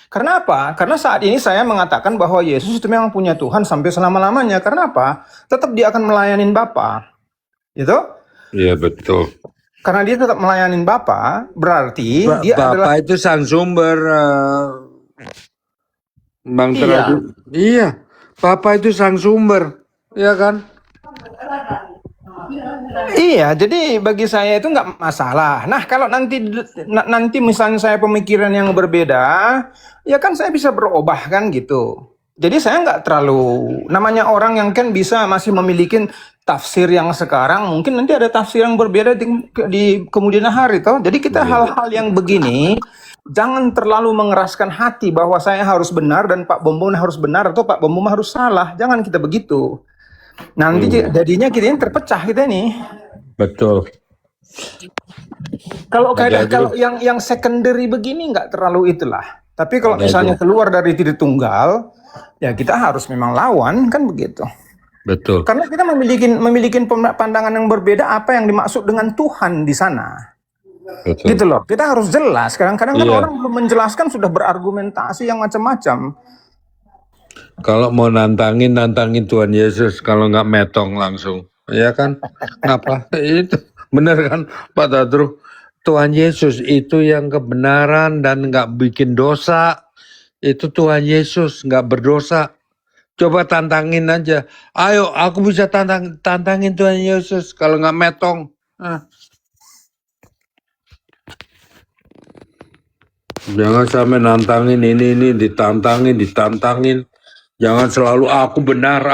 Karena apa? Karena saat ini saya mengatakan bahwa Yesus itu memang punya Tuhan sampai selama-lamanya. Karena apa? Tetap dia akan melayanin Bapa. Gitu? Iya betul. Karena dia tetap melayanin Bapa, berarti dia adalah Bapak itu sang sumber, Bang iya. Teradu. Iya, Bapak itu sang sumber, ya kan? Iya, jadi bagi saya itu nggak masalah. Nah, kalau nanti misalnya saya pemikiran yang berbeda, ya kan saya bisa berubah kan gitu. Jadi saya nggak terlalu namanya orang yang kan bisa masih memiliki tafsir yang sekarang, mungkin nanti ada tafsir yang berbeda di kemudian hari toh. Jadi kita hal-hal yang begini jangan terlalu mengeraskan hati bahwa saya harus benar dan Pak Bombon harus benar atau Pak Bombon harus salah. Jangan kita begitu. Nanti jadinya kita ini terpecah kita ini. Betul. Kalau yang secondary begini nggak terlalu itulah. Tapi kalau misalnya keluar dari titik tunggal, ya kita harus memang lawan kan begitu. Betul. Karena kita memiliki pandangan yang berbeda apa yang dimaksud dengan Tuhan di sana. Betul. Gitu loh. Kita harus jelas. Kadang-kadang kan Iya. orang belum menjelaskan sudah berargumentasi yang macam-macam. Kalau mau nantangin Tuhan Yesus, kalau nggak metong langsung, ya kan? Ngapa? Itu bener kan, Pak Dadru? Tuhan Yesus itu yang kebenaran dan nggak bikin dosa. Itu Tuhan Yesus nggak berdosa. Coba tantangin aja. Ayo, aku bisa tantangin Tuhan Yesus kalau nggak metong. Jangan sampai nantangin ini ditantangin. Jangan selalu aku benar.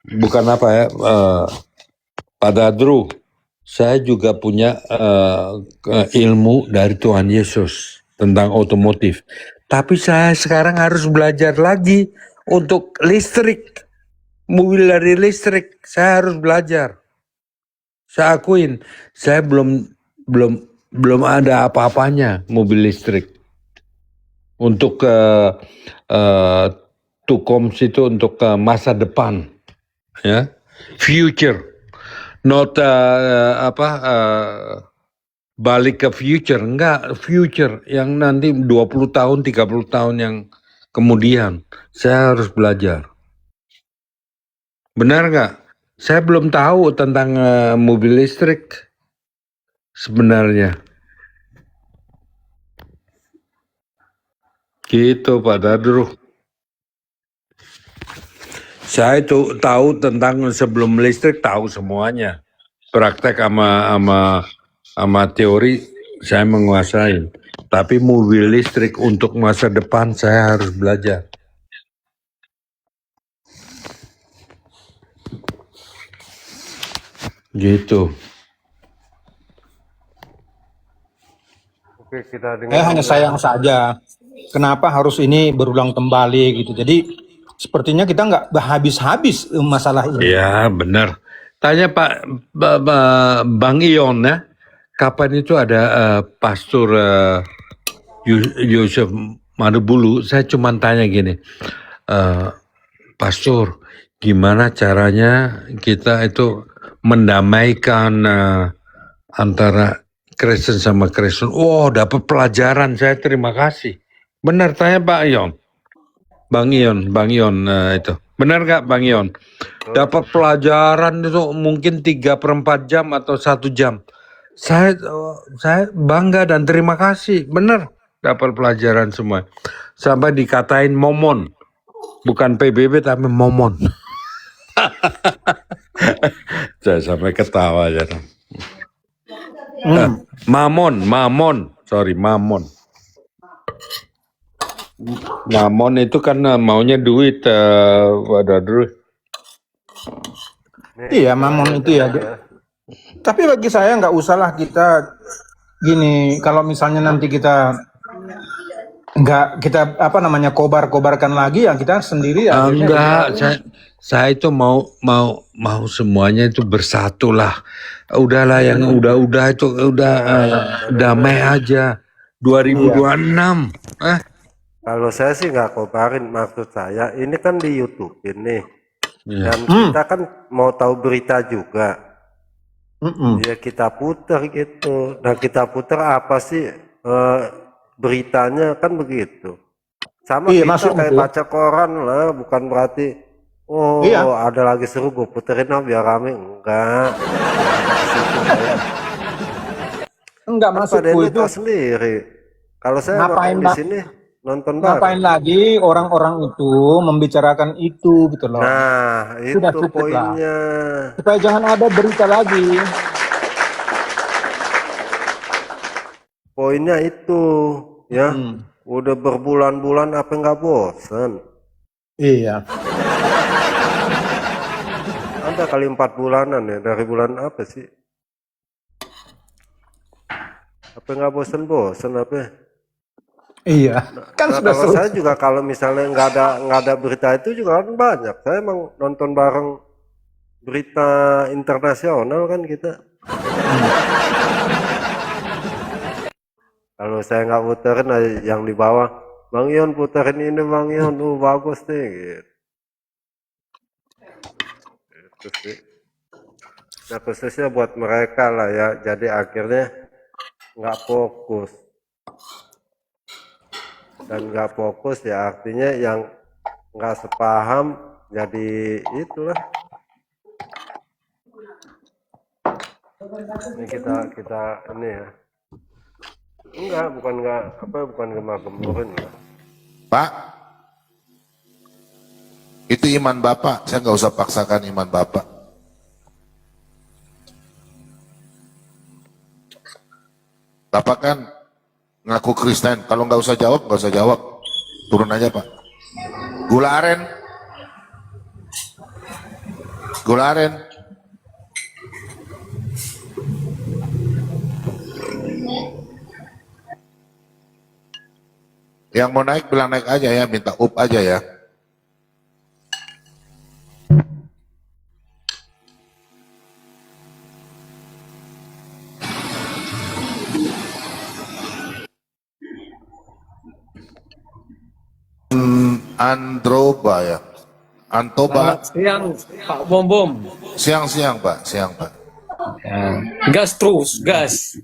Bukan apa ya, Pak Dadru. Saya juga punya ilmu dari Tuhan Yesus tentang otomotif. Tapi saya sekarang harus belajar lagi untuk listrik. Mobil dari listrik, saya harus belajar. Saya akuin, saya belum ada apa-apanya mobil listrik. Untuk Tukoms itu untuk masa depan, ya, future. Not balik ke future, enggak, future yang nanti 20 tahun, 30 tahun yang kemudian saya harus belajar. Benar nggak? Saya belum tahu tentang mobil listrik sebenarnya. Gitu Pak Dadru. Saya itu tahu tentang sebelum listrik, tahu semuanya. Praktek sama teori saya menguasai. Tapi mobil listrik untuk masa depan saya harus belajar. Gitu. Oke, kita dengar. Hanya sayang saja. Kenapa harus ini berulang kembali gitu. Jadi sepertinya kita nggak habis-habis masalah ini. Ya benar. Tanya Pak Bang Ion ya, kapan itu ada Pastor Yusuf Madubulu? Saya cuma tanya gini, Pastor, gimana caranya kita itu mendamaikan antara Kristen sama Kristen? Oh, dapat pelajaran, saya terima kasih. Benar, tanya Pak Ion. Bang Ion itu. Benar nggak Bang Ion? Dapat pelajaran itu mungkin 3/4 jam atau 1 jam. Saya bangga dan terima kasih. Benar, dapat pelajaran semua. Sampai dikatain momon. Bukan PBB tapi momon. Saya sampai ketawa ya. Mamon. Sorry, mamon. Mamon itu kan maunya duit, waduh dulu. Iya, mamon itu ya. Tapi bagi saya nggak usahlah kita gini. Kalau misalnya nanti kita nggak kobar-kobarkan lagi, ya kita sendiri ya. Enggak, saya itu mau semuanya itu bersatu lah. Udahlah yang udah itu udah damai aja. 2026. Kalau saya sih nggak kobarin, maksud saya ini kan di YouTube ini, dan kita kan mau tahu berita juga, ya kita putar gitu. Dan kita putar apa sih beritanya kan begitu. Sama Iya, kita masuk kayak itu. baca koran lah, bukan berarti oh Iya. ada lagi seru gue puterin lah biar rame. Enggak. Enggak Kan Pak maksudku Denny itu tahu sendiri. Kalau saya ngapain di Pak? sini nonton Ngapain bareng. lagi orang-orang itu membicarakan itu gitu loh. Nah, Sudah itu cukup lah. poinnya. Supaya jangan ada berita lagi. Poinnya itu, ya. Hmm. Udah berbulan-bulan apa nggak bosen? Iya. Ada kali 4 bulanan ya, dari bulan apa sih? Apa nggak bosen-bosen apa? Iya. Kan Nah, sudah kalau selesai. saya juga kalau misalnya nggak ada berita itu juga kan banyak. Saya emang nonton bareng berita internasional kan kita. Kalau saya nggak puterin yang di bawah, Bang Ion puterin ini Bang Ion, bagus nih gitu. Itu sih. Nah khususnya buat mereka lah ya, jadi akhirnya nggak fokus. Dan nggak fokus ya artinya yang nggak sepaham jadi itulah. Ini kita ini ya. Enggak, bukan gemar-gemurin lah. Pak, itu iman Bapak, saya nggak usah paksakan iman Bapak. Bapak kan ngaku Kristen, kalau nggak usah jawab, turun aja Pak. Gula aren, gula aren. Yang mau naik bilang naik aja ya, minta up aja ya. Androba ya, Antoba. Siang Pak Bom Bom. Siang-siang Pak, siang Pak. Ya. Gas terus, gas.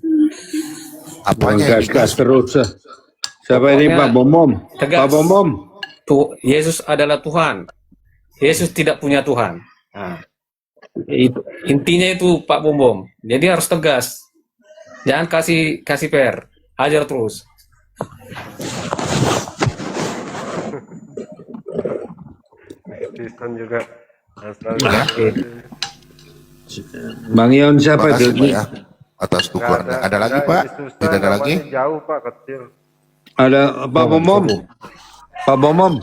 Apanya ini Gas gas? terus. Siapa ini Pokoknya Pak Bomom? tegas. Pak Bomom. Tuh, Yesus adalah Tuhan. Yesus tidak punya Tuhan. Nah, intinya itu Pak Bom Bom. Jadi harus tegas. Jangan kasih per. Hajar terus. Kristen juga asal Bang Ion siapa Terima kasih itu? Pak ya, atas dukungannya. Ada lagi Pak? Tidak ada lagi? Jauh Pak, kecil. Ada Pak Bomom. Pak Bomom.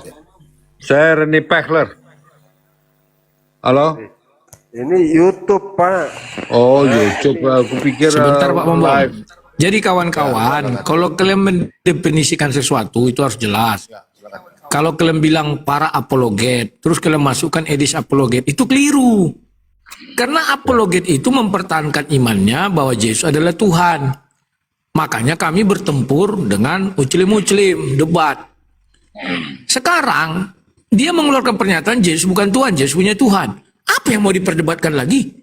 Saya Reni Pechler. Halo? Ini YouTube Pak. Oh, YouTube. Aku pikir Sebentar Pak Bambang. live. Jadi kawan-kawan, kalau kalian mendefinisikan sesuatu itu harus jelas. Kalau kalian bilang para apologet, terus kalian masukkan edis apologet, itu keliru. Karena apologet itu mempertahankan imannya bahwa Yesus adalah Tuhan. Makanya kami bertempur dengan muslim-muslim, debat. Sekarang, dia mengeluarkan pernyataan Yesus bukan Tuhan, Yesus punya Tuhan. Apa yang mau diperdebatkan lagi?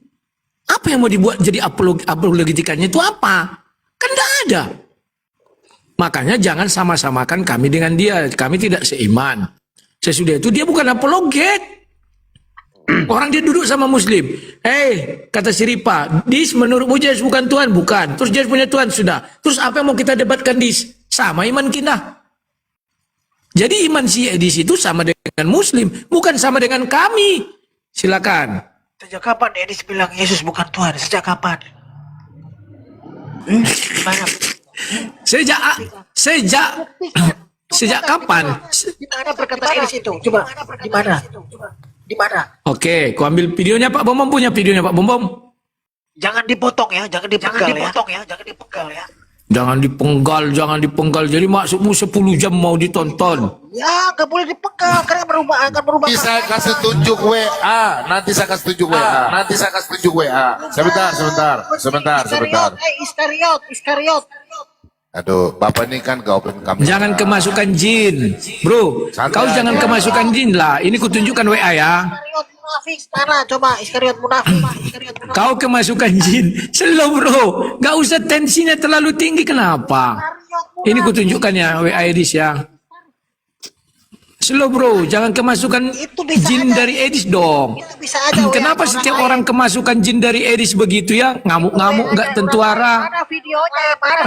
Apa yang mau dibuat jadi apologetikannya itu apa? Kan tidak ada. Makanya jangan sama-samakan kami dengan dia. Kami tidak seiman. Sesudah itu dia bukan apologet. Orang dia duduk sama muslim. Kata si Ripa, Dis menurutmu Yesus bukan Tuhan? Bukan. Terus Yesus punya Tuhan? Sudah. Terus apa yang mau kita debatkan Dis? Sama iman kita. Jadi iman si Dis itu sama dengan muslim. Bukan sama dengan kami. Silakan. Sejak kapan Edis bilang Yesus bukan Tuhan? Sejak kapan? Gimana? Sejak kapan? Di mana perkataan Edis itu? Coba, di mana? Di mana? Oke, ku ambil videonya Pak Bom. Punya videonya Pak Bom. Jangan dipotong ya, jangan dipenggal ya. Jangan dipenggal ya. Jangan dipenggal. Jadi maksudmu 10 jam mau ditonton. Ya, nggak boleh dipenggal karena akan berubah. Nanti saya kasih tunjuk WA. Nanti saya kasih tunjuk WA. Sebentar. Iskariot. Aduh, Bapak ini kan gak open kamera. Jangan kemasukan jin. Bro, Santai kau jangan aja. kemasukan jin lah. Ini kutunjukkan WA ya. Iskariot munafik. Mana? Coba Iskariot munafik. Kau kemasukan jin. Slow bro. Gak usah tensinya terlalu tinggi. Kenapa? Ini kutunjukkan ya WA Edis ya. Slow bro, jangan kemasukan Itu bisa jin aja. dari Edis dong. Itu bisa aja. Kenapa setiap orang kemasukan jin dari Edis begitu ya? Ngamuk-ngamuk nggak tentu arah. Mana videonya? Mana?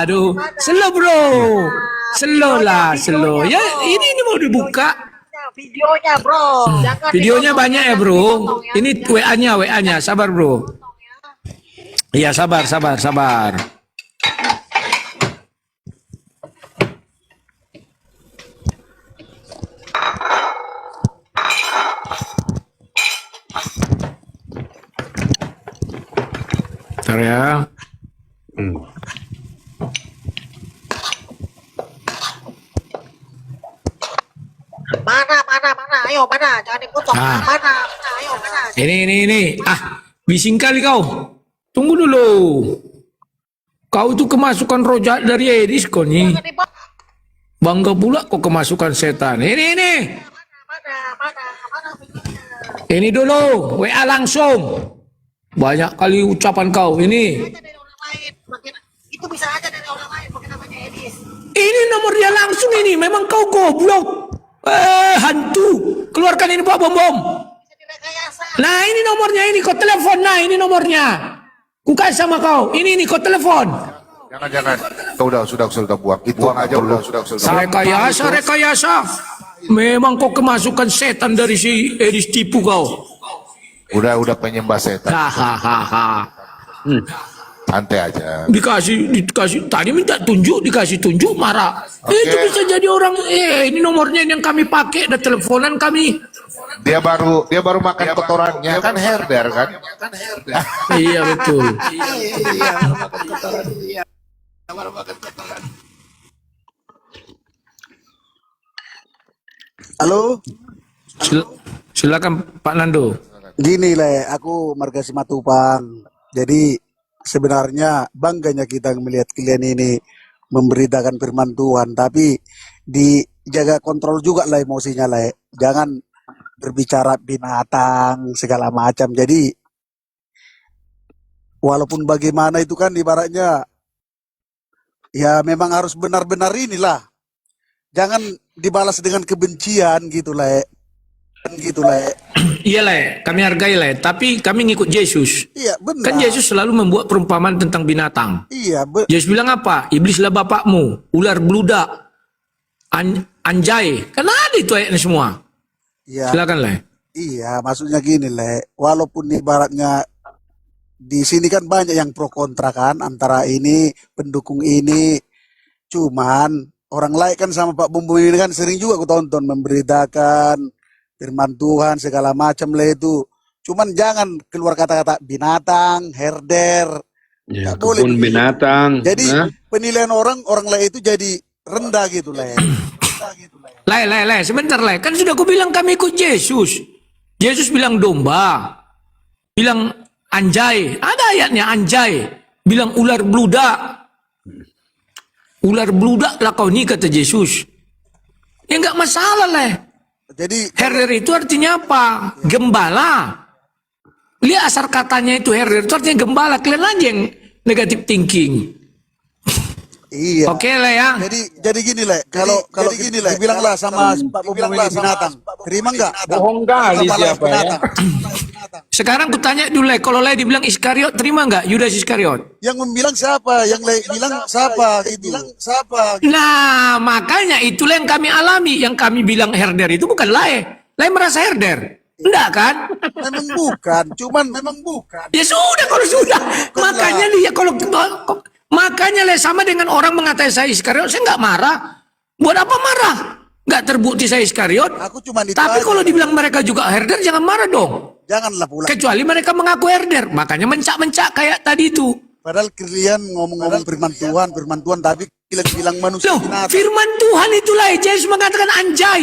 Aduh. Slow bro. Slow lah, slow. Ya ini mau dibuka. Videonya bro. Jangan Videonya dipotong, banyak ya jangan bro. dipotong ya. Ini WA-nya. Sabar bro. Iya sabar. Bentar ya. Mana? Ayo mana? Jangan dipotong. Ah. Mana? Ayo mana? Ini. Bising kali kau. Tunggu dulu. Kau tuh kemasukan roh jahat dari Edis kau nih. Jangan dipotong. Bangga pula kau kemasukan setan. Ini. Mana videonya? Ini dulu. WA langsung. Banyak kali ucapan kau. Ini. Aja dari orang lain. Itu bisa aja dari orang lain. Pakai namanya Edis. Ini nomor dia langsung ini. Memang kau goblok. Hantu. Keluarkan ini Pak Bom. Bisa direkayasa. Nah ini nomornya ini. Kau telepon. Nah ini nomornya. Kukai sama kau. Ini kau telepon. Jangan. Sudah buang. Itu aja sudah. Rekayasa. Memang kau kemasukan setan dari si Edis tipu kau. Udah penyembah setan. Hahaha. Santai aja. Dikasih tadi minta tunjuk, dikasih tunjuk marah. Itu bisa jadi orang ini nomornya yang kami pakai, ada teleponan kami. Dia baru makan kotorannya kan herder kan. Iya betul. Halo, Silakan Pak Nando. gini aku Marga Simatupang. Jadi sebenarnya bangganya kita melihat kalian ini memberitakan firman Tuhan, tapi dijaga kontrol juga emosinya Jangan berbicara binatang segala macam. Jadi walaupun bagaimana itu kan ibaratnya ya memang harus benar-benar inilah. Jangan dibalas dengan kebencian gitu Iya kami hargai tapi kami ngikut Yesus. Iya benar. Kan Yesus selalu membuat perumpamaan tentang binatang. Iya Yesus bilang apa? Iblislah bapakmu, ular beludak, anjay. Kan ada itu ayatnya semua. iya. Silakan Iya, maksudnya gini walaupun ibaratnya di sini kan banyak yang pro kontra kan antara ini pendukung ini, cuman orang lain kan sama Pak Bumbu ini kan sering juga aku tonton memberitakan firman Tuhan segala macam itu. Cuman jangan keluar kata-kata binatang, herder. Ya, Nggak boleh kebun begitu. binatang. Jadi Nah, penilaian orang lain itu jadi rendah gitu Sebentar Kan sudah aku bilang kami ikut Yesus. Yesus bilang domba. Bilang anjay. Ada ayatnya anjay. Bilang ular beludak. Ular beludak lah kau ni kata Yesus. Ya enggak masalah Jadi Herder itu artinya apa? Gembala. Lihat asal katanya itu herder itu artinya gembala. Kalian aja yang negative thinking. iya. Oke ya. Jadi gini kalau gini dibilanglah sama Pak Bumbu ini binatang. Terima enggak? Bohong kali siapa ya. Sekarang ku tanya dulu kalau dibilang Iskariot terima enggak Yudas Iskariot? Yang membilang siapa? Yang bilang siapa? Nah, makanya itulah yang kami alami. Yang kami bilang herder itu bukan Lai merasa herder. Enggak kan? Memang bukan, cuman memang bukan. Ya sudah kalau sudah. Makanya dia makanya sama dengan orang mengatai saya Iskariot, saya enggak marah. Buat apa marah? Enggak terbukti saya Iskariot. Aku cuma itu Tapi aja. kalau dibilang mereka juga herder jangan marah dong. Janganlah pula. Kecuali mereka mengaku herder. Makanya mencak-mencak kayak tadi itu. Padahal kalian ngomong-ngomong firman Tuhan, tapi kalian bilang manusia Loh, binatang. firman Tuhan itulah Yesus mengatakan anjay.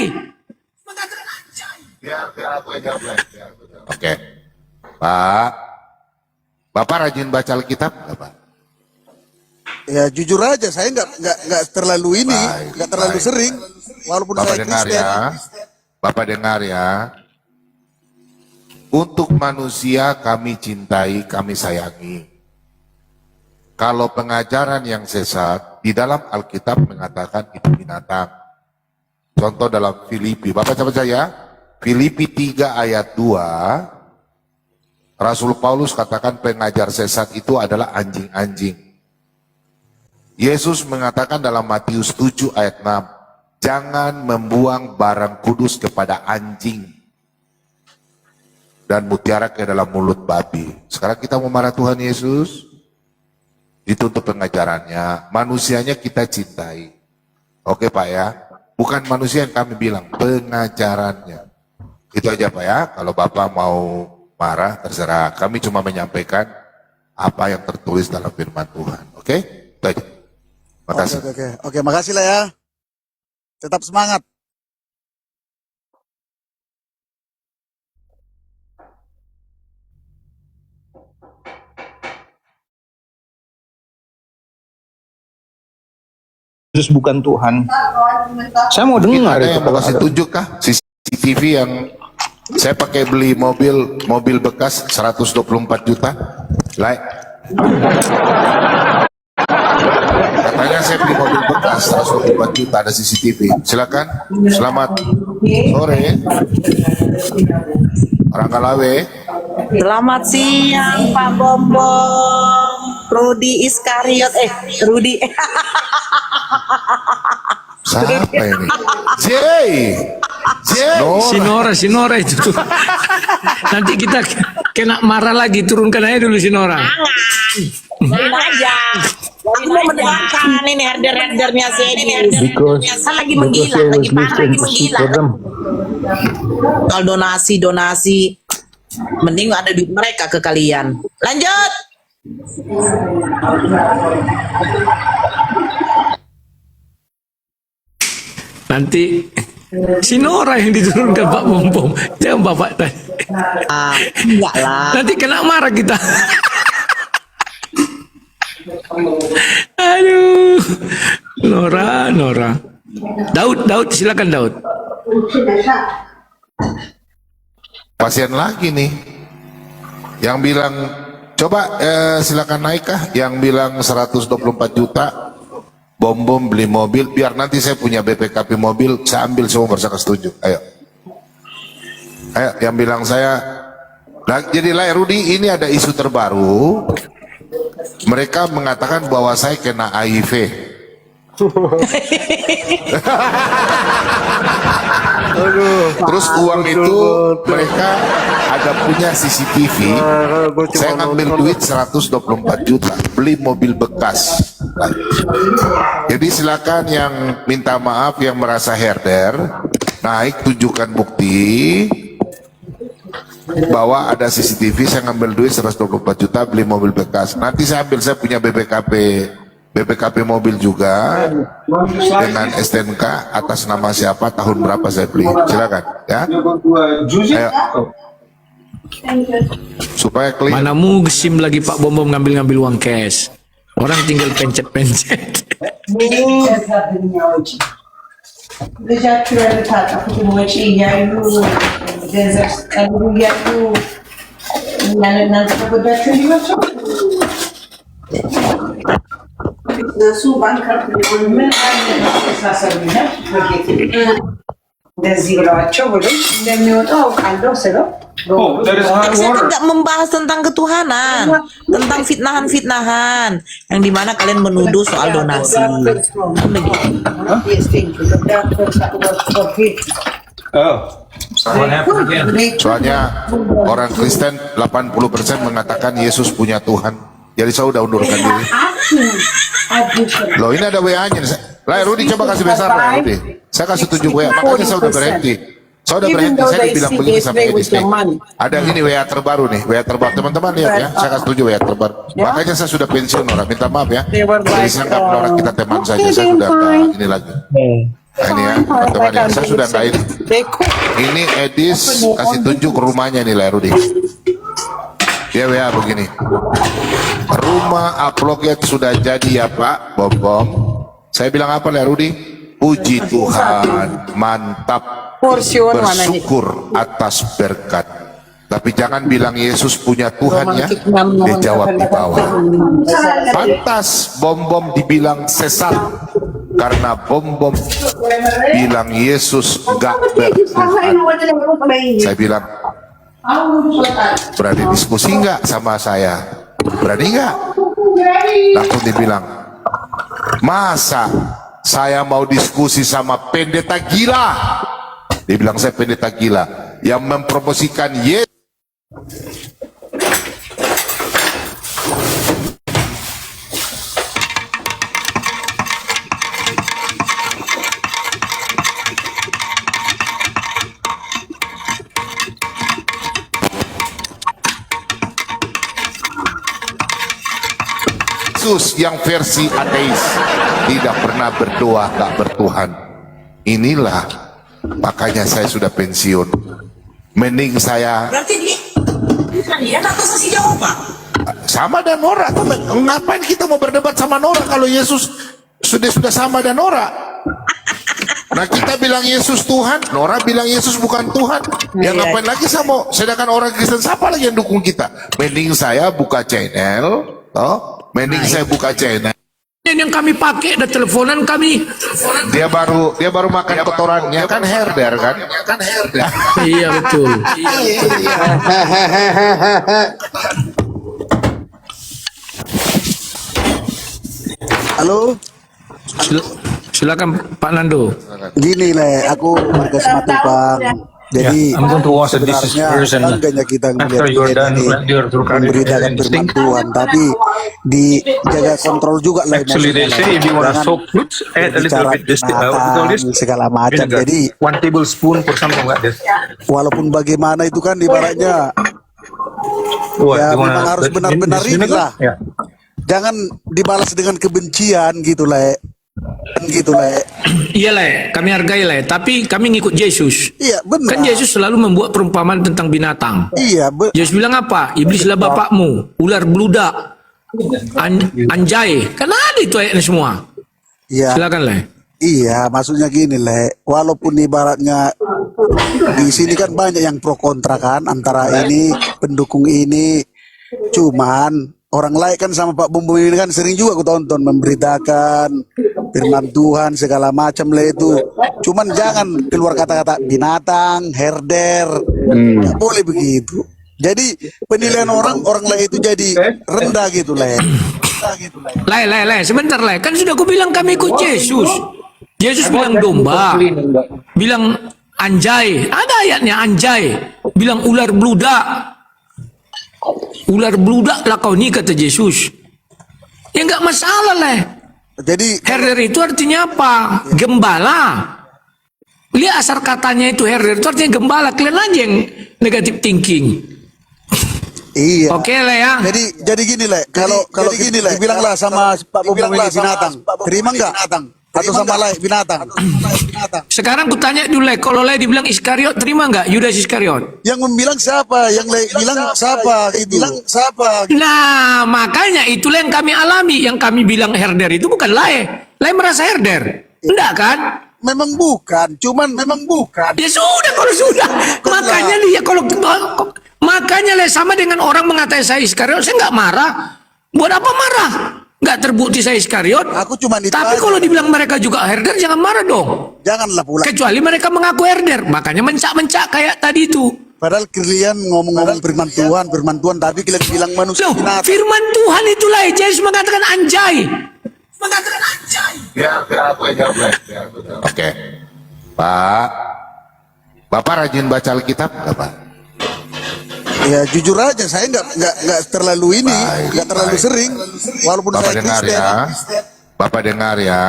Oke. Pak, Bapak rajin baca Alkitab nggak, Pak? Ya jujur aja, saya nggak terlalu ini, nggak terlalu sering. Walaupun Bapak saya dengar Kristen. ya. Bapak dengar ya. Untuk manusia kami cintai, kami sayangi. Kalau pengajaran yang sesat, Di dalam Alkitab mengatakan itu binatang. Contoh dalam Filipi, Bapak catat saya, Filipi 3 ayat 2, Rasul Paulus katakan pengajar sesat itu adalah anjing-anjing. Yesus mengatakan dalam Matius 7 ayat 6, jangan membuang barang kudus kepada anjing dan mutiara ke dalam mulut babi. Sekarang kita mau marah Tuhan Yesus, dituntut pengajarannya, manusianya kita cintai. Oke Pak ya, bukan manusia yang kami bilang, pengajarannya. Itu aja Pak ya, kalau Bapak mau marah terserah, kami cuma menyampaikan apa yang tertulis dalam firman Tuhan. Oke? Itu aja. Makasih. Oke, makasih lah ya. Tetap semangat. Yesus bukan Tuhan. Saya mau dengar Ada itu. yang mau kasih tunjuk kah? CCTV yang saya pakai beli mobil bekas 124 juta. Like. Katanya saya beli mobil bekas 124 juta, ada CCTV. Silakan. Selamat sore. Orang Kalawe. Selamat siang Pak Bombong, Rudi Iskariot, Rudi. Siapa ini? Jay. Sinora itu tuh. Nanti kita kena marah lagi, turunkan aja dulu Sinora. Jangan aja. Aku mau mendengarkan ini herder-herdernya Sedi. Kan lagi menggila, lagi parah, lagi menggila. Soal donasi, mending ada duit mereka ke kalian. Lanjut. Nanti Sinora yang diturunkan Pak Bombom, jangan Bapak tadi. Enggak lah. Nanti kena marah kita. Aduh, Nora. Daud, silakan Daud. Pasien lagi nih. Yang bilang, coba silakan naik kah? Yang bilang 124 juta. Bom beli mobil, biar nanti saya punya BPKP mobil, saya ambil semua bersama setuju. Ayo, yang bilang saya, jadi lah Rudi, ini ada isu terbaru. Mereka mengatakan bahwa saya kena HIV. Terus uang itu mereka ada punya CCTV. Saya ngambil duit 124 juta, beli mobil bekas. Jadi silakan yang minta maaf, yang merasa herder, naik tunjukkan bukti bahwa ada CCTV. Saya ngambil duit 124 juta, beli mobil bekas. Nanti saya punya BPKP mobil juga dengan STNK atas nama siapa, tahun berapa saya beli. Silakan ya. Ayo. Supaya clear. Mana musim lagi Pak Bombom ngambil uang cash. Orang tinggal pencet. Saya tidak membahas tentang ketuhanan, tentang fitnahan yang dimana kalian menuduh soal donasi. Soalnya orang Kristen 80% mengatakan Yesus punya Tuhan. Jadi saya udah undurkan diri. Loh, ini ada WA-nya. Lah Rudi, coba kasih besar lah Rudi. Saya kasih 7 WA, makanya saya udah berhenti. Saya dibilang begini sama Edis nih. Ada ini WA terbaru nih, WA terbaru. Teman-teman lihat ya, saya kasih 7 WA terbaru. Makanya saya sudah pensiun orang, minta maaf ya. Jadi saya nggak orang kita teman saja, saya sudah nggak ini lagi. Nah, ini ya, teman-teman ya, saya sudah nggak ini. Ini Edis kasih tunjuk rumahnya nih lah Rudi. Dia WA begini. Rumah upload sudah jadi ya Pak Bom. Saya bilang apa lah Rudi? Puji Tuhan, mantap. Bersyukur atas berkat. Tapi jangan bilang Yesus punya Tuhan ya. Dia jawab di bawah. Pantas bom-bom dibilang sesat karena bom-bom bilang Yesus gak bertuhan. Saya bilang, berani diskusi nggak sama saya? Berani nggak? Langsung dibilang, masa saya mau diskusi sama pendeta gila? Dia bilang saya pendeta gila yang mempromosikan Yesus. Yesus yang versi ateis, tidak pernah berdoa gak bertuhan. Inilah makanya saya sudah pensiun. Mending saya Berarti dia kata saksi Jehova. sama dan Nora. Ngapain kita mau berdebat sama Nora kalau Yesus sudah sama dan Nora? Nah kita bilang Yesus Tuhan, Nora bilang Yesus bukan Tuhan. Ya ngapain lagi sama? Sedangkan orang Kristen siapa lagi yang dukung kita? Mending saya buka channel, mending saya buka channel. Yang kami pakai ada teleponan kami. Dia baru makan kotorannya kan herder kan? Iya betul. Halo, Silakan Pak Nando. gini aku marga Simatupang. Jadi I'm going to watch this sebenarnya person bangganya kita after melihat you're done ini your memberitakan firman Tuhan, tapi dijaga kontrol juga lah Actually, they say if you want to soak fruits, add a little bit this segala macam. vinegar. Jadi 1 tablespoon for something like this. walaupun bagaimana itu kan ibaratnya What, ya you wanna- memang harus this benar-benar vinegar? inilah. Yeah. Jangan dibalas dengan kebencian gitu lah. Iya Le, kami hargai Le, tapi kami ngikut Yesus. Iya benar. Kan Yesus selalu membuat perumpamaan tentang binatang. Iya Yesus bilang apa? Iblislah bapakmu, ular beludak, anjay. Kan ada itu ayatnya semua. iya. Silakan Le. Iya, maksudnya gini walaupun ibaratnya di sini kan banyak yang pro kontra kan antara ini pendukung ini, cuman orang lain kan sama Pak Bumbu ini kan sering juga aku tonton memberitakan firman Tuhan segala macam itu. Cuman jangan keluar kata-kata binatang, herder, nggak boleh begitu. Jadi penilaian orang lain itu jadi rendah gitu Le, sebentar Le. Kan sudah aku bilang kami ikut Yesus. Yesus bilang domba, bilang anjay, ada ayatnya anjay, bilang ular beludak. Ular beludaklah kau nih kata Yesus. Ya nggak masalah Le. Jadi Herder itu artinya apa? Gembala. Lihat asal katanya itu herder itu artinya gembala. Kalian aja yang negatif thinking. iya. Oke Le ya. Jadi gini kalau gini dibilanglah sama Pak Bumbu ini binatang, terima nggak? Atau sama binatang? Sekarang ku tanya dulu Le, kalau Le dibilang Iskariot terima nggak? Yudas Iskariot. Yang membilang siapa? Yang bilang siapa? Nah, Makanya itulah yang kami alami. Yang kami bilang herder itu bukan Le. Le merasa herder. Enggak kan? memang bukan. Ya sudah kalau sudah. Makanya dia makanya Le sama dengan orang mengatai saya Iskariot, saya nggak marah. Buat apa marah? Nggak terbukti saya Iskariot. Aku cuma ditanya. Tapi kalau dibilang mereka juga herder, jangan marah dong. Janganlah pula. Kecuali mereka mengaku herder. Makanya mencak-mencak kayak tadi itu. Padahal kalian ngomong-ngomong firman Tuhan, tapi kalian bilang manusia Loh, binatang. firman Tuhan itulah Yesus mengatakan anjay. Oke, Pak, Bapak rajin baca Alkitab nggak Pak? Ya jujur aja, saya nggak terlalu ini, nggak terlalu sering. Walaupun Bapak saya dengar Kristen. ya, Bapak dengar ya.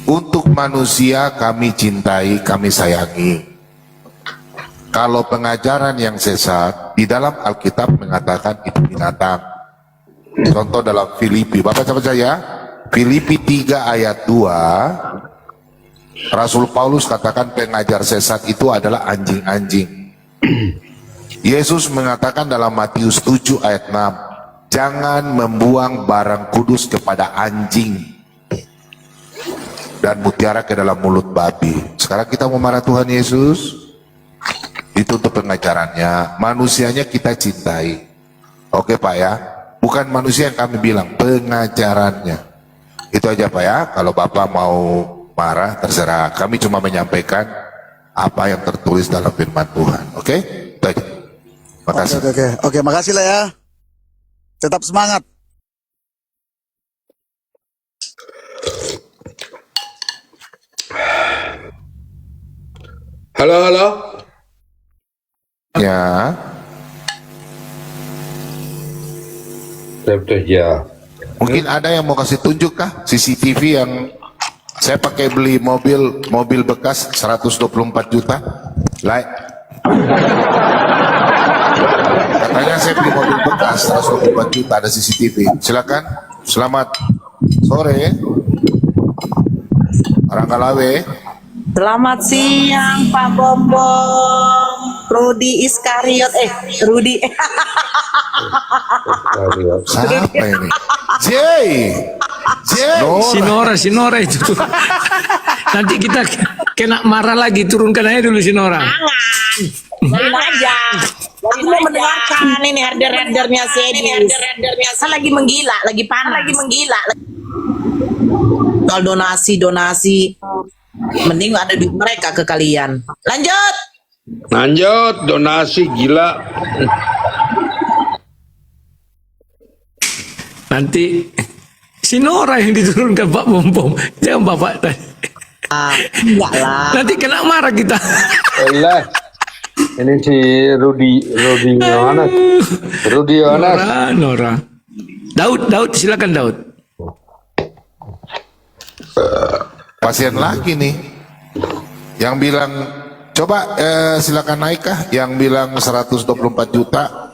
Untuk manusia kami cintai, kami sayangi. Kalau pengajaran yang sesat di dalam Alkitab mengatakan itu binatang. Contoh dalam Filipi, Bapak baca ya. Filipi 3 ayat 2. Rasul Paulus katakan pengajar sesat itu adalah anjing-anjing. Yesus mengatakan dalam Matius 7 ayat 6, jangan membuang barang kudus kepada anjing dan mutiara ke dalam mulut babi. Sekarang kita mau marah Tuhan Yesus? Itu untuk pengajarannya. Manusianya kita cintai. Oke Pak ya. Bukan manusia yang kami bilang, pengajarannya. Itu aja Pak ya. Kalau Bapak mau marah, terserah. Kami cuma menyampaikan apa yang tertulis dalam firman Tuhan. Oke? Itu aja. Makasih. Oke, makasih lah ya. Tetap semangat. Halo. Ya. Ya. Mungkin ada yang mau kasih tunjuk kah CCTV yang saya pakai beli mobil bekas 124 juta. Like. Katanya saya beli mobil bekas 124 juta ada CCTV. Silakan. Selamat sore. Orang Kalawe. Selamat siang Pak Bombom, Rudi Iskariot, Rudi. Siapa ini? Jay. Sinora itu. Nanti kita kena marah lagi, turunkan aja dulu Sinora. Jangan aja. Aku mau mendengarkan ini herder-herdernya Sedis. Kan lagi menggila, lagi panas. Soal donasi. Mending ada duit mereka ke kalian. Lanjut, donasi gila. Nanti Sinora yang diturunkan Pak Bombom. Jangan Bapak tadi. Enggak lah. Nanti kena marah kita. Ini si Rudi Yohanes. Nora. Daud, silakan Daud. Pasien lagi nih yang bilang coba silakan naik kah yang bilang 124 juta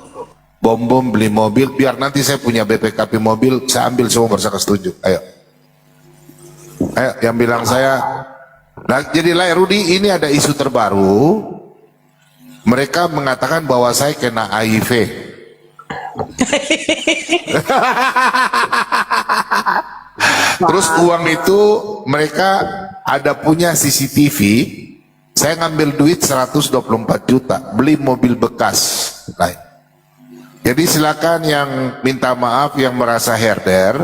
Bombom beli mobil biar nanti saya punya BPKP mobil saya ambil semua bersama setuju. Ayo yang bilang saya nah, jadi lah Rudi ini ada isu terbaru mereka mengatakan bahwa saya kena HIV. Terus uang itu mereka ada punya CCTV. Saya ngambil duit 124 juta beli mobil bekas. Nah, jadi silakan yang minta maaf yang merasa herder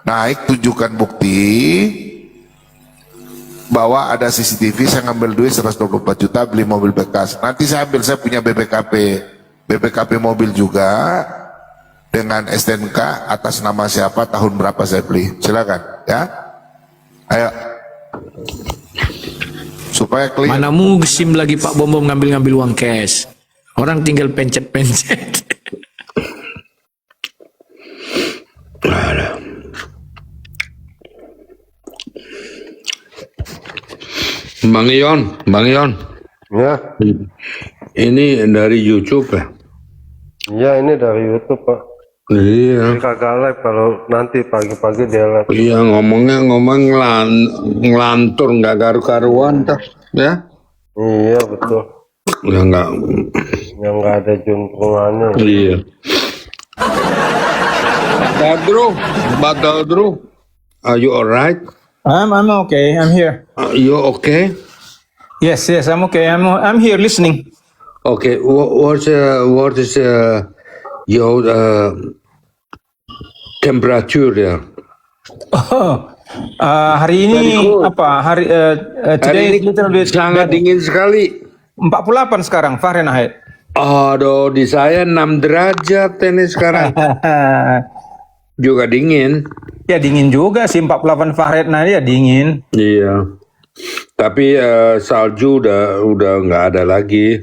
naik tunjukkan bukti bahwa ada CCTV saya ngambil duit 124 juta beli mobil bekas. Nanti saya ambil saya punya BPKP mobil juga. Dengan STNK atas nama siapa tahun berapa saya beli silakan ya ayo supaya clear. Mana musim lagi Pak Bombom ngambil uang cash, orang tinggal pencet. Bang Ion Ya, ini dari YouTube ya. iya ini dari YouTube Pak. Iya. Ini kagak live kalau nanti pagi-pagi dia live. Iya ngomong ngelantur nggak karu-karuan tak ya? Iya betul. Ya nggak. Yang nggak ada juntrungannya. Iya. Badru, are you alright? I'm okay. I'm here. You okay? Yes, I'm okay. I'm here listening. Okay. What is your temperature there? Oh, hari ini apa? Today Hari ini sangat dingin sekali. 48 sekarang Fahrenheit. Aduh, di saya 6 derajat ini sekarang. Juga dingin. Ya dingin juga sih 48 Fahrenheit nah ya dingin. Iya. Tapi salju udah nggak ada lagi.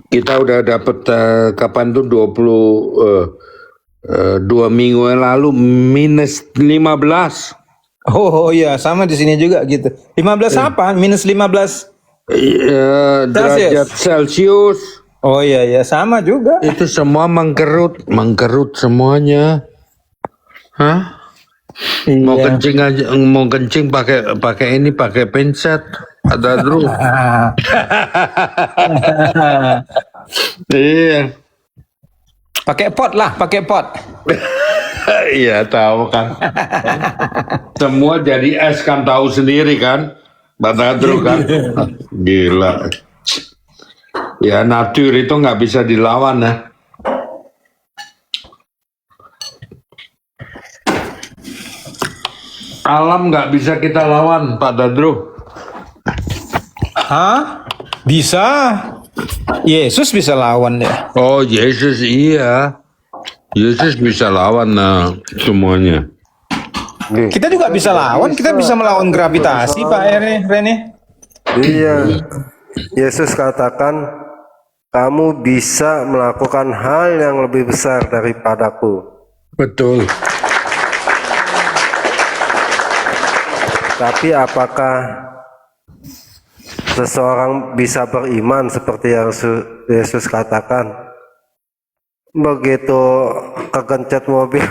Kita udah dapet kapan tuh 2 minggu yang lalu minus 15. Oh iya sama di sini juga gitu. 15 apa? Minus 15 derajat Celcius. Oh iya sama juga. Itu semua mengkerut semuanya. Hah? Iya. Mau kencing pakai ini pakai penset. Ada dulu. Iya. Pakai pot. Iya tahu kan. Semua jadi es kan tahu sendiri kan. Pak Dadro kan. Gila. Ya natur itu nggak bisa dilawan ya. Alam nggak bisa kita lawan, Pak Dadro. Hah? Bisa. Yesus bisa lawan ya. Oh Yesus iya. Yesus bisa lawan semuanya. Kita juga bisa lawan, kita bisa melawan gravitasi, Pak Rene. Iya. Yesus katakan, kamu bisa melakukan hal yang lebih besar daripadaku. Betul. Tapi apakah seseorang bisa beriman seperti yang Yesus katakan? Begitu kegencet mobil.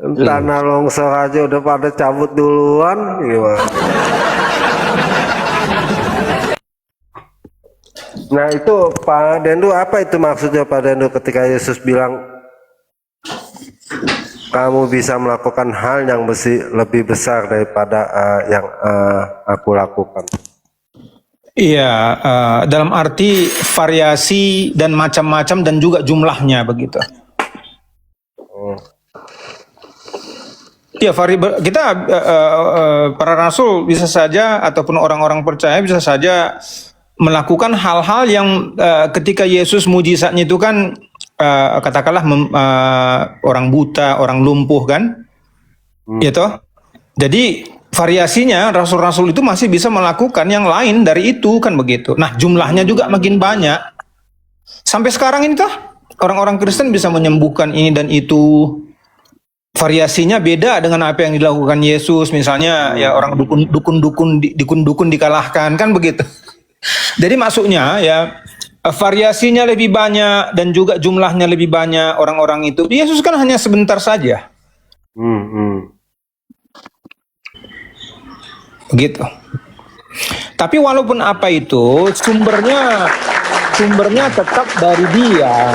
Tanah longsor aja udah pada cabut duluan, gimana? Nah itu Pak Dendu, apa itu maksudnya Pak Dendu ketika Yesus bilang kamu bisa melakukan hal yang lebih besar daripada yang aku lakukan? Iya, dalam arti variasi dan macam-macam dan juga jumlahnya begitu. Ya, kita para rasul bisa saja ataupun orang-orang percaya bisa saja melakukan hal-hal yang ketika Yesus mujizatnya itu kan katakanlah orang buta, orang lumpuh kan, gitu. Jadi variasinya rasul-rasul itu masih bisa melakukan yang lain dari itu kan begitu. Nah jumlahnya juga makin banyak. Sampai sekarang ini tuh orang-orang Kristen bisa menyembuhkan ini dan itu. Variasinya beda dengan apa yang dilakukan Yesus, misalnya ya orang dukun dikalahkan kan begitu. Jadi maksudnya ya variasinya lebih banyak dan juga jumlahnya lebih banyak orang-orang itu. Yesus kan hanya sebentar saja. Gitu. Tapi walaupun apa itu sumbernya tetap dari Dia.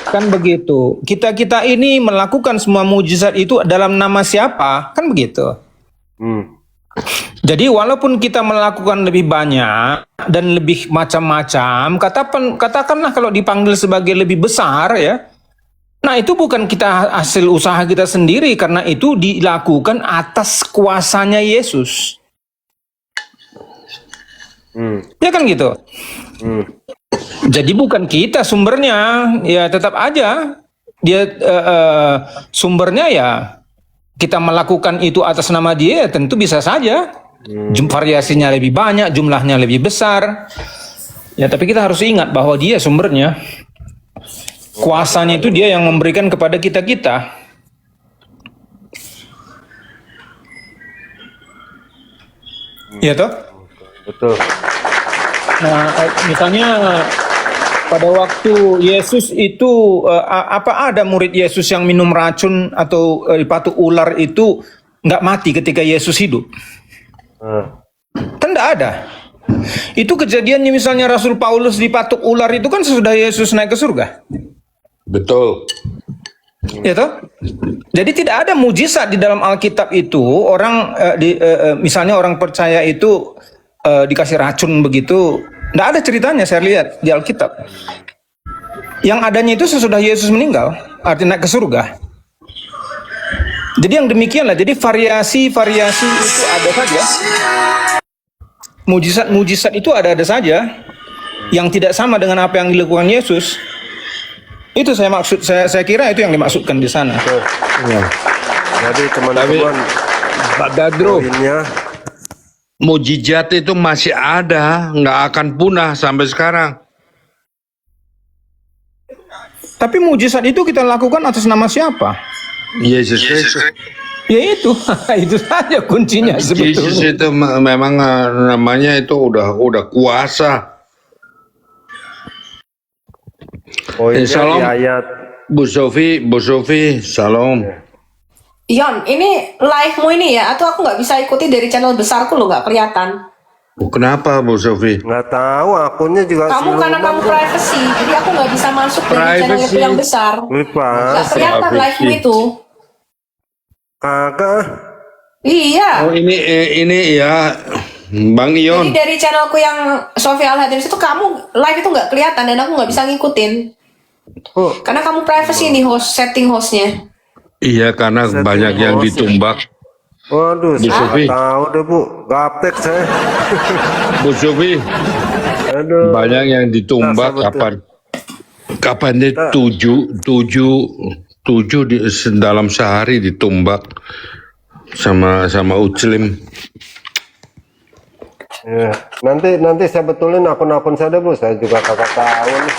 Kan begitu. Kita ini melakukan semua mujizat itu dalam nama siapa? Kan begitu. Jadi walaupun kita melakukan lebih banyak dan lebih macam-macam, katakanlah kalau dipanggil sebagai lebih besar ya. Nah itu bukan kita hasil usaha kita sendiri, karena itu dilakukan atas kuasanya Yesus. Ya kan gitu. Jadi bukan kita sumbernya, ya tetap aja dia sumbernya ya kita melakukan itu atas nama Dia, tentu bisa saja variasinya lebih banyak, jumlahnya lebih besar. Ya tapi kita harus ingat bahwa Dia sumbernya, kuasanya itu Dia yang memberikan kepada kita-kita. Ya toh? Betul. Nah, misalnya pada waktu Yesus itu apa ada murid Yesus yang minum racun atau dipatuk ular itu nggak mati ketika Yesus hidup? Kan nggak ada. Itu kejadiannya misalnya Rasul Paulus dipatuk ular itu kan sesudah Yesus naik ke surga. Betul. Ya toh? Jadi tidak ada mujizat di dalam Alkitab itu orang misalnya orang percaya itu dikasih racun begitu, nggak ada ceritanya saya lihat di Alkitab. Yang adanya itu sesudah Yesus meninggal, artinya naik ke surga. Jadi yang demikianlah, jadi variasi itu ada saja. Mujizat itu ada saja, yang tidak sama dengan apa yang dilakukan Yesus. Itu saya kira itu yang dimaksudkan di sana. Ya. Jadi teman-teman, Pak Dadro, poinnya mujizat itu masih ada, nggak akan punah sampai sekarang. Tapi mujizat itu kita lakukan atas nama siapa? Yesus Kristus. Ya itu, itu saja kuncinya sebetulnya. Yesus itu memang namanya itu udah kuasa. poinnya Salam. di ayat Bu Sofi, salam. Yon, ini live-mu ini ya, atau aku nggak bisa ikuti dari channel besarku loh, nggak kelihatan. Kenapa Bu Sofi? nggak tahu, akunnya juga Karena kamu privacy, jadi aku nggak bisa masuk dari channel Privacy. yang besar. lupa. Nggak kelihatan Privacy. live-mu itu. Kagak. Iya. Oh ini ya Bang Ion. Jadi dari channelku yang Sofia Al-Hadris itu kamu live itu nggak kelihatan dan aku nggak bisa ngikutin. Oh, Karena kamu privacy nih setting hostnya. Iya karena Setting banyak yang host. ditumbak. waduh, Bu saya Sufi. nggak tahu deh Bu, gaptek saya. Bu Sufi, Aduh. banyak yang ditumbak Nah, betul. kapan dia tujuh dalam sehari ditumbak sama Uclim. Ya, nanti saya betulin akun-akun saya deh Bu, saya juga kagak tahu nih.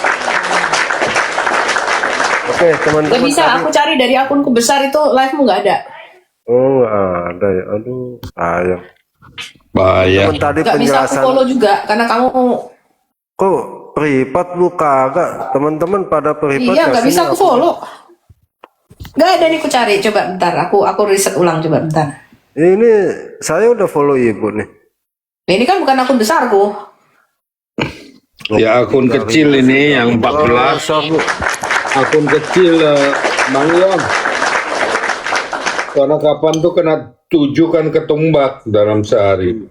Oke teman-teman. Gak bisa, aku cari dari akunku besar itu live-mu nggak ada. Oh nggak ada ya, aduh sayang. Bahaya. Teman tadi Nggak bisa aku penjelasan. follow juga karena kamu. Kok privat Bu kagak? Teman-teman pada privat. Iya nggak sini bisa aku follow. Nggak ada nih, aku cari coba bentar. Aku riset ulang coba bentar. Ini saya udah follow Ibu nih. Nah, ini kan bukan akun besarku. Ya akun kecil ini yang 14. Oh, Bu. Akun kecil Bang Ion. Karena kapan tuh kena 7 kan ketumbak dalam sehari.